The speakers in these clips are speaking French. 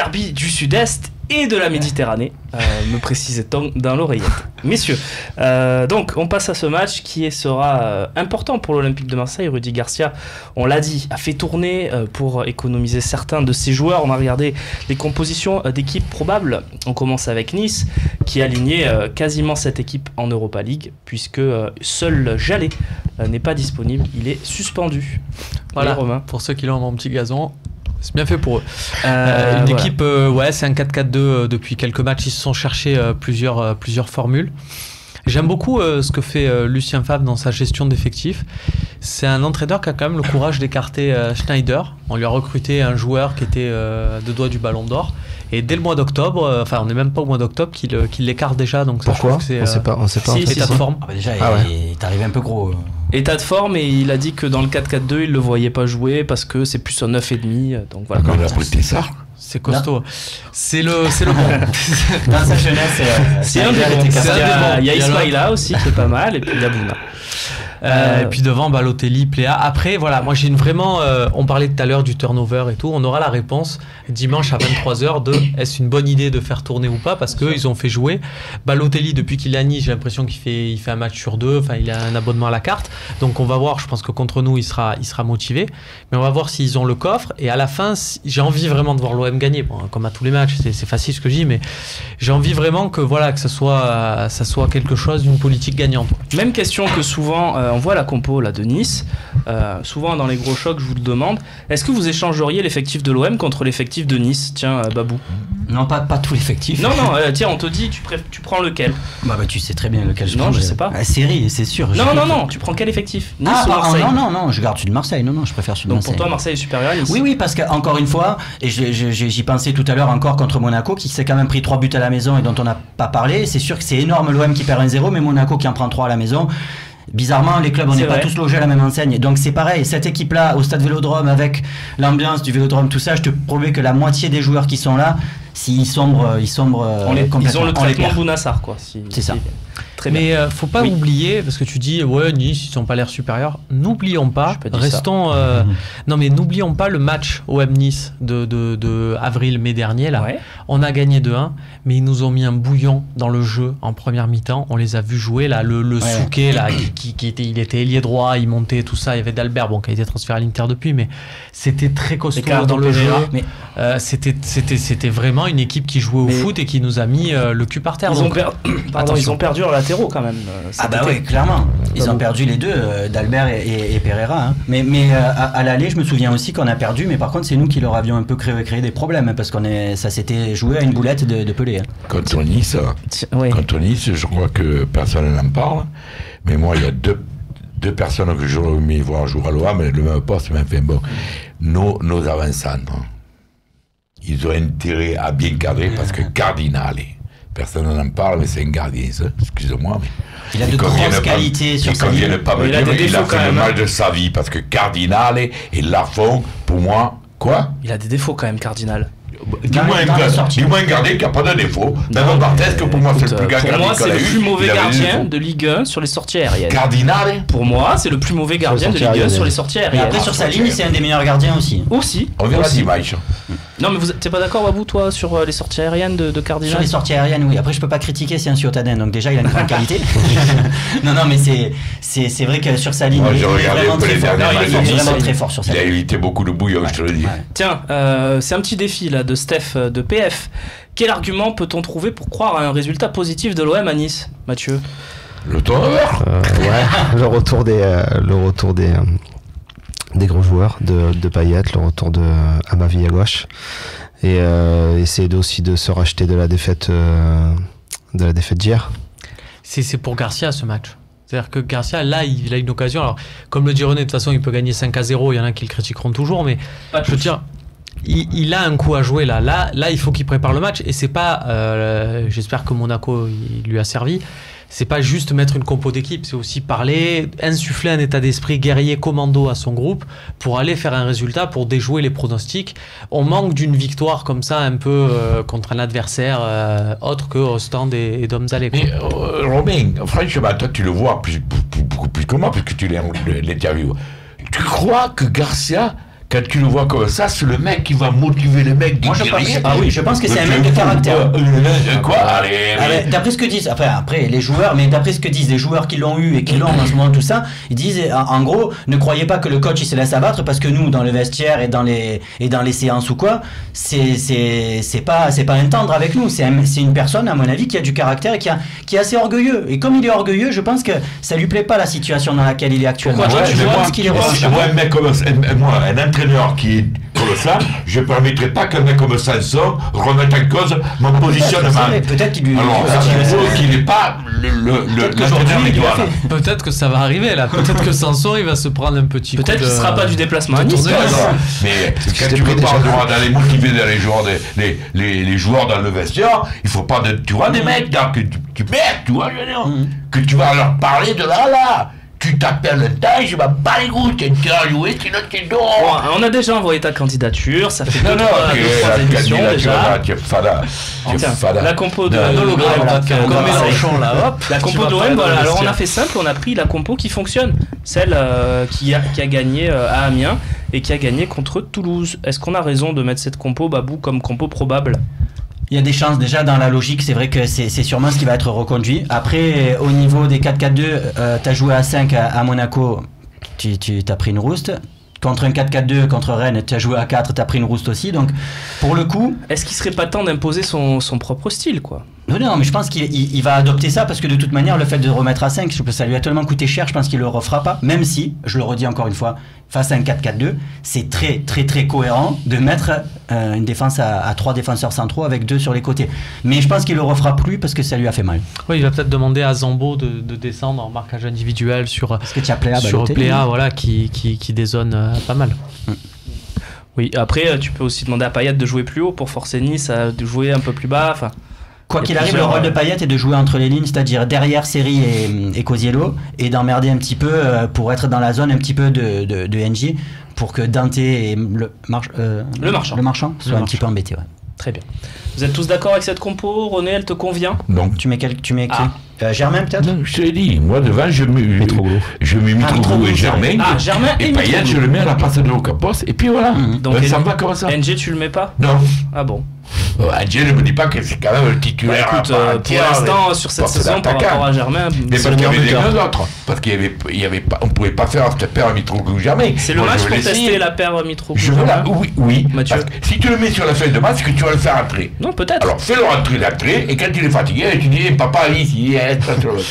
derby du Sud-Est et de la Méditerranée, me précisait-on dans l'oreillette. Messieurs, donc on passe à ce match qui sera important pour l'Olympique de Marseille. Rudy Garcia, on l'a dit, a fait tourner pour économiser certains de ses joueurs. On a regardé les compositions d'équipes probables. On commence avec Nice, qui a aligné quasiment cette équipe en Europa League, puisque seul Jallet n'est pas disponible, il est suspendu. Voilà, pour ceux qui l'ont mon petit gazon. C'est bien fait pour eux. Une équipe, ouais, c'est un 4-4-2 depuis quelques matchs. Ils se sont cherchés plusieurs formules. J'aime beaucoup ce que fait Lucien Favre dans sa gestion d'effectifs. C'est un entraîneur qui a quand même le courage d'écarter Schneider. On lui a recruté un joueur qui était deux doigts du Ballon d'Or. Et dès le mois d'octobre, enfin on n'est même pas au mois d'octobre, qu'il l'écarte déjà. Donc ça, pourquoi c'est, on sait pas. État de forme. Ah bah déjà, il est arrivé un peu gros. État de forme, et il a dit que dans le 4-4-2, il le voyait pas jouer parce que c'est plus un 9,5. Donc voilà. On a prêté ça. C'est costaud. Non. C'est le bon. Dans sa jeunesse, c'est un des bons. Il y a Ismaïla aussi qui est pas mal, et puis il y a Bouna. Et puis devant Balotelli, Pléa. Après, voilà, moi j'ai vraiment. On parlait tout à l'heure du turnover et tout. On aura la réponse dimanche à 23h de est-ce une bonne idée de faire tourner ou pas, parce qu'ils ont fait jouer. Balotelli, depuis qu'il est à Nice, j'ai l'impression qu'il fait un match sur deux. Enfin, il a un abonnement à la carte. Donc on va voir. Je pense que contre nous, il sera motivé. Mais on va voir s'ils ont le coffre. Et à la fin, j'ai envie vraiment de voir l'OM gagner. Bon, comme à tous les matchs, c'est facile ce que je dis, mais j'ai envie vraiment que voilà, que ça soit quelque chose d'une politique gagnante. Même question que souvent. On voit la compo là de Nice, souvent dans les gros chocs je vous le demande, est-ce que vous échangeriez l'effectif de l'OM contre l'effectif de Nice? Tiens Babou. Non, pas tout l'effectif. Non, tiens, on te dit tu prends lequel? Bah tu sais très bien lequel je prends. Non, je sais pas. Série, c'est sûr. Non, tu prends quel effectif? Nice ou Marseille? Non, je garde celui de Marseille. Non, je préfère celui de Marseille. Donc pour toi Marseille est supérieur à Nice? Oui, parce qu'encore une fois, et j'y pensais tout à l'heure encore contre Monaco, qui s'est quand même pris 3 buts à la maison et dont on n'a pas parlé. C'est sûr que c'est énorme l'OM qui perd 1-0, mais Monaco qui en prend 3 à la maison. Bizarrement, les clubs, on n'est pas tous logés à la même enseigne. Donc c'est pareil, cette équipe-là, au stade Vélodrome, avec l'ambiance du Vélodrome, tout ça, je te promets que la moitié des joueurs qui sont là, s'ils sombrent complètement. Ils ont le traitement de Bounassar, quoi. C'est ça. Mais faut pas oublier, parce que tu dis ouais, Nice ils n'ont pas l'air supérieurs. N'oublions pas, restons. Non mais n'oublions pas le match OM Nice de avril-mai dernier là. Ouais. On a gagné 2-1, mais ils nous ont mis un bouillon dans le jeu en première mi-temps. On les a vus jouer là, le Souquet là, il était ailier droit, il montait tout ça. Il y avait d'Albert, qui a été transféré à l'Inter depuis, mais c'était très costaud dans le jeu. Mais c'était vraiment une équipe qui jouait au foot et qui nous a mis le cul par terre. Ils ont perdu en latéraux quand même. Oui, clairement. Ils ont perdu les deux, d'Albert et Pereira. Hein. Mais à l'aller, je me souviens aussi qu'on a perdu, mais par contre, c'est nous qui leur avions un peu créé des problèmes, hein, parce ça s'était joué à une boulette de Pelé. Hein. Contre Nice, je crois que personne n'en parle, mais moi, il y a deux personnes que j'aurais aimé voir jouer à l'OM, mais le même poste, mais enfin bon, nos avant-centres, ils ont intérêt à bien cadrer, parce que Cardinale, personne n'en parle, mais c'est un gardien, ça. Excusez-moi. Mais il a de grosses qualités sur sa vie. Il a fait le mal de sa vie, parce que Cardinale et Lafont, pour moi, quoi? Il a des défauts quand même, Cardinale. Dis-moi un gardien qui n'a pas de défaut. D'abord Barthez, que pour moi c'est le plus gardien. Pour moi, c'est le plus mauvais gardien de Ligue 1 sur les sorties aériennes. Cardinale. Pour moi, c'est le plus mauvais gardien de Ligue 1 sur les sorties aériennes. Et après, sur sa ligne, c'est un des meilleurs gardiens aussi. On verra l'image. Non, mais t'es pas d'accord, Babou, toi, sur les sorties aériennes de Cardinale? Sur les sorties aériennes, oui. Après, je peux pas critiquer, c'est un Ciotaden, donc déjà, il a une grande qualité. non, mais c'est vrai que sur sa ligne, il est vraiment très fort. Il est vraiment très fort sur sa ligne. Il a évité beaucoup de bouillon, je te le dis. Tiens, c'est un petit défi là de Steph de PF. Quel argument peut-on trouver pour croire à un résultat positif de l'OM à Nice, Mathieu? Le turnover. Le retour des gros joueurs de Payet, le retour de Amavi à gauche, et essayer aussi de se racheter de la défaite d'hier. C'est pour Garcia ce match. C'est-à-dire que Garcia, là, il a une occasion. Alors, comme le dit René, de toute façon, il peut gagner 5-0. Il y en a qui le critiqueront toujours, mais je veux dire, il a un coup à jouer là. Là, il faut qu'il prépare le match. Et c'est pas. J'espère que Monaco il lui a servi. C'est pas juste mettre une compo d'équipe, c'est aussi parler, insuffler un état d'esprit guerrier commando à son groupe pour aller faire un résultat, pour déjouer les pronostics. On manque d'une victoire comme ça, un peu contre un adversaire autre que Ostende et Domzale. Mais Robin, franchement, toi tu le vois beaucoup plus que moi, puisque tu l'interviews. Tu crois que Garcia, quand tu le vois comme ça, c'est le mec qui va motiver les mecs. Moi, je pense que c'est un mec de caractère. Quoi allez. D'après ce que disent, après les joueurs, mais d'après ce que disent les joueurs qui l'ont eu et qui l'ont en ce moment, tout ça, ils disent, en gros, ne croyez pas que le coach il se laisse abattre parce que nous, dans le vestiaire et dans les séances ou quoi, c'est pas un tendre avec nous. C'est une personne, à mon avis, qui a du caractère et qui est assez orgueilleux. Et comme il est orgueilleux, je pense que ça lui plaît pas la situation dans laquelle il est actuellement. Moi, un mec comme un entraîneur qui est comme ça, je ne permettrai pas qu'un mec comme Sanson remette en cause mon positionnement. Peut-être qu'il lui. Alors, qu'il n'est pas l'entraîneur idéal. Peut-être que ça va arriver là. Peut-être que Sanson il va se prendre un petit coup. Peut-être qu'il ne sera pas du déplacement à Nice. Mais quand tu veux pas d'aller motiver les joueurs dans le vestiaire, il ne faut pas tu vois des mecs là, que tu perds, tu vois, je veux dire, que tu vas leur parler de là. Tu t'appelles le taille, je m'en bats les couilles, t'es à jouer, sinon t'es dehors. On a déjà envoyé ta candidature, ça fait deux, trois émissions déjà. La compo de Mélenchon là, hop. La compo de l'OM, voilà. Alors on a fait simple, on a pris la compo qui fonctionne, celle qui a gagné à Amiens et qui a gagné contre Toulouse. Est-ce qu'on a raison de mettre cette compo, Babou, comme compo probable ? Il y a des chances déjà dans la logique, c'est vrai que c'est sûrement ce qui va être reconduit. Après, au niveau des 4-4-2, tu as joué à 5 à Monaco, tu as pris une rouste. Contre un 4-4-2 contre Rennes, tu as joué à 4, tu as pris une rouste aussi. Donc, pour le coup... Est-ce qu'il serait pas temps d'imposer son propre style, quoi ? Non, mais je pense qu'il va adopter ça parce que de toute manière, le fait de remettre à 5, ça lui a tellement coûté cher, je pense qu'il le refera pas. Même si, je le redis encore une fois, face à un 4-4-2, c'est très très très cohérent de mettre une défense à 3 défenseurs centraux avec 2 sur les côtés. Mais je pense qu'il le refera plus parce que ça lui a fait mal. Oui, il va peut-être demander à Zambo de descendre en marquage individuel sur Pléa, voilà, qui dézone pas mal. Oui, après tu peux aussi demander à Payet de jouer plus haut pour forcer Nice à jouer un peu plus bas. Enfin, quoi qu'il arrive, le rôle de Payet est de jouer entre les lignes, c'est-à-dire derrière Seri et Cosiello, et d'emmerder un petit peu pour être dans la zone un petit peu de NJ, pour que Dante et le marchand soient un petit peu embêtés. Ouais. Très bien. Vous êtes tous d'accord avec cette compo, René, elle te convient ? Non. Tu mets qui ? Germain peut-être ? Non, je te l'ai dit, moi devant je mets Mitroglou et Germain. Germain et Payet, je le mets à la place de Ocampos et puis voilà. Donc ça me va comme ça. NG, tu le mets pas ? Non. Ah bon ? NG ne me dit pas que c'est quand même le titulaire. Écoute, pour l'instant, sur cette saison, par rapport à Germain, mais parce qu'il y avait des autres. Parce qu'il y avait pas, on pouvait pas faire cette paire Mitroglou-Germain. C'est le match pour tester la paire Mitroglou. Oui. Mathieu. Parce que si tu le mets sur la feuille de match, c'est que tu vas le faire entrer. Non, peut-être. Alors fais-le rentrer d'entrée et quand il est fatigué, tu dis papa ici.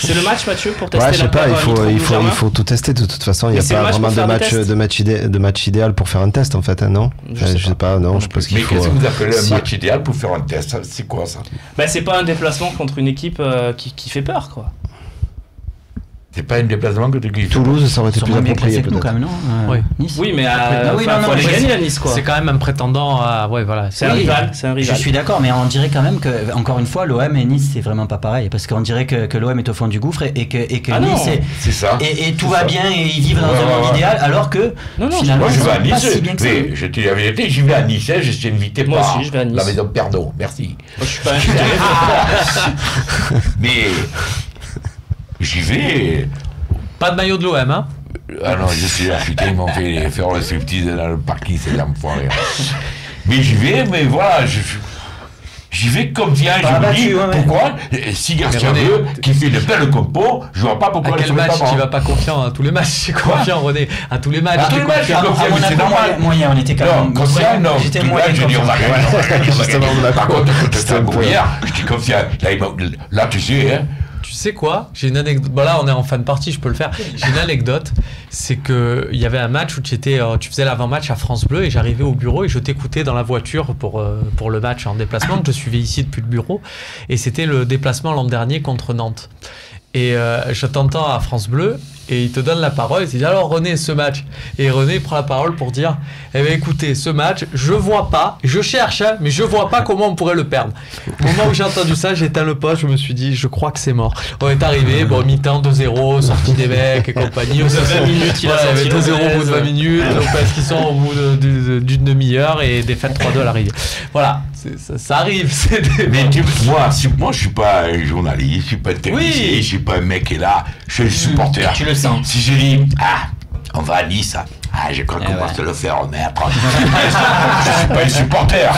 C'est le match, Mathieu, pour tester la paire Mitroglou-Germain. Il faut tout tester de toute façon. Il n'y a pas vraiment de match idéal pour faire un test en fait, non ? Je sais pas, non. Je pense qu'il faut. Mais qu'est-ce que vous appelez un match idéal pour faire un test ? C'est quoi ça ? C'est pas un déplacement contre une équipe qui fait peur, quoi. C'est pas un déplacement que tu Toulouse, ça aurait été plus approprié peut-être. Quand même, non Nice. Oui, mais il faut aller gagner à Nice, quoi. C'est quand même un prétendant à... Ouais, voilà. C'est un rival. Je suis d'accord, mais on dirait quand même que, encore une fois, l'OM et Nice, c'est vraiment pas pareil. Parce qu'on dirait que l'OM est au fond du gouffre et que Nice c'est ça. Et tout va bien et ils vivent dans un monde idéal, alors que finalement, moi je vais à Nice. Si bien que ça. Je te dis la vérité, j'y vais à Nice, je suis invité moi aussi, je vais à Nice. La maison Pernod, merci. Moi, je suis pas invité. Mais j'y vais. Pas de maillot de l'OM, hein ? Ah non, je suis là, putain, ils m'ont fait faire le striptease dans le parking, c'est l'enfoiré. Mais j'y vais, mais voilà, j'y vais comme tiens, je me dis, pourquoi si Garcia veut, qui fait de belles compos, je vois pas pourquoi à quel match tu vas pas confiant à tous les matchs, je suis confiant, René, à tous les matchs. À tous les matchs, c'est normal. Moyen, on était quand même. Non, confiant, non. J'étais moyen. Je dis, on va gagner. Par contre, quand tu es brouillard, je dis confiant. Là, tu sais, hein. Tu sais quoi ? J'ai une anecdote. Bon, là, on est en fin de partie, je peux le faire. J'ai une anecdote. C'est qu'il y avait un match où tu faisais l'avant-match à France Bleu et j'arrivais au bureau et je t'écoutais dans la voiture pour le match en déplacement. Je suivais ici depuis le bureau et c'était le déplacement l'an dernier contre Nantes. Et je t'entends à France Bleu et il te donne la parole et il dit alors René, ce match. Et René prend la parole pour dire eh bien écoutez, ce match, je vois pas, je cherche, hein, mais je vois pas comment on pourrait le perdre. Au moment où j'ai entendu ça, j'ai éteint le poste, je me suis dit je crois que c'est mort. On est arrivé, bon, mi-temps 2-0, sortie des mecs et compagnie. Au bout de 20 minutes, il a sorti 2-0 au bout de 20 minutes, donc parce qu'ils sont au bout d'une demi-heure et défaite 3-2 à l'arrivée. Voilà. Ça arrive. Mais moi, je suis pas un journaliste, je suis pas un technicien, je suis pas un mec qui est là, je suis supporter. Tu le sens. Si je dis, on va à Nice, Ah, je crois qu'on va se le faire remettre. Je suis pas un supporter.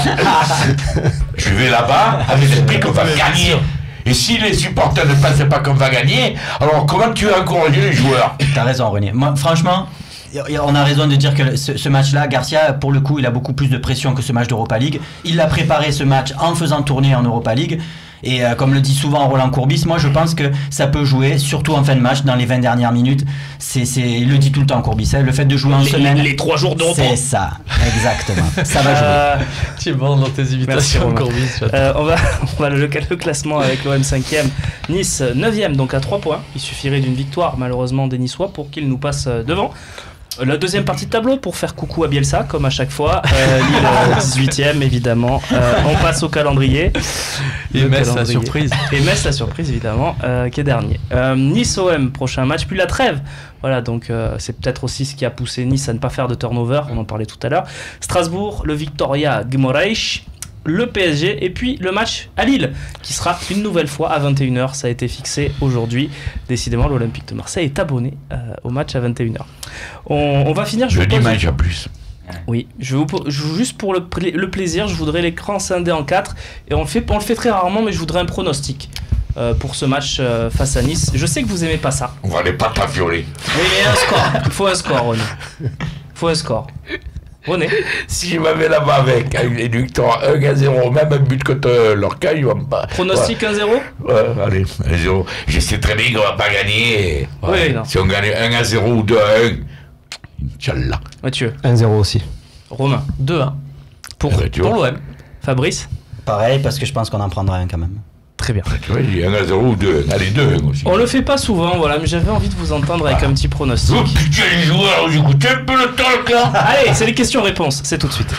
Je vais là-bas avec l'esprit qu'on va gagner. Et si les supporters ne pensent pas qu'on va gagner, alors comment tu vas encourager les joueurs? T'as raison, René. Moi, franchement, on a raison de dire que ce match-là, Garcia, pour le coup, il a beaucoup plus de pression que ce match d'Europa League. Il a préparé ce match en faisant tourner en Europa League. Et comme le dit souvent Roland Courbis, moi je pense que ça peut jouer, surtout en fin de match, dans les 20 dernières minutes. Il le dit tout le temps, Courbis, hein, le fait de jouer en semaine. Les 3 jours de repos. C'est ça, exactement. Ça va jouer. Tu es bon dans tes imitations, Courbis. On va le classement avec l'OM 5e, Nice 9e, donc à 3 points. Il suffirait d'une victoire, malheureusement, des Niçois pour qu'ils nous passent devant. La deuxième partie de tableau pour faire coucou à Bielsa, comme à chaque fois. Lille 18e, évidemment. On passe au calendrier. Et Metz, la surprise. Et Metz, la surprise, évidemment, qui est dernier. Nice-OM, prochain match, puis la trêve. Voilà, donc c'est peut-être aussi ce qui a poussé Nice à ne pas faire de turnover. On en parlait tout à l'heure. Strasbourg, le Victoria Guimaraes, le PSG et puis le match à Lille qui sera une nouvelle fois à 21h. Ça a été fixé aujourd'hui. Décidément, l'Olympique de Marseille est abonné au match à 21h. On va finir. Je dimanche à plus. Oui, juste pour le plaisir, je voudrais l'écran scindé en 4 et on le fait très rarement, mais je voudrais un pronostic pour ce match face à Nice. Je sais que vous aimez pas ça. On va les patates violer. Oui, mais un score. Il faut un score, René. Il faut un score. René. Si je m'avais là-bas avec une victoire 1-0, même un but contre Lorca, ils vont pas. Pronostic 1-0 ? Ouais, allez, 1-0. Je sais très bien qu'on va pas gagner. Ouais, oui, non. Si on gagne 1-0 ou 2-1, Inch'Allah. Mathieu. 1-0 aussi. Romain. 2-1. Pour l'OM. Fabrice. Pareil, parce que je pense qu'on en prendra un quand même. Très bien. Tu vois, il y a 1-0 ou 2. Allez, 2 aussi. On le fait pas souvent, voilà, mais j'avais envie de vous entendre avec un petit pronostic. Oh putain, les joueurs, j'écoute un peu le temps, là. Allez, c'est les questions-réponses, c'est tout de suite.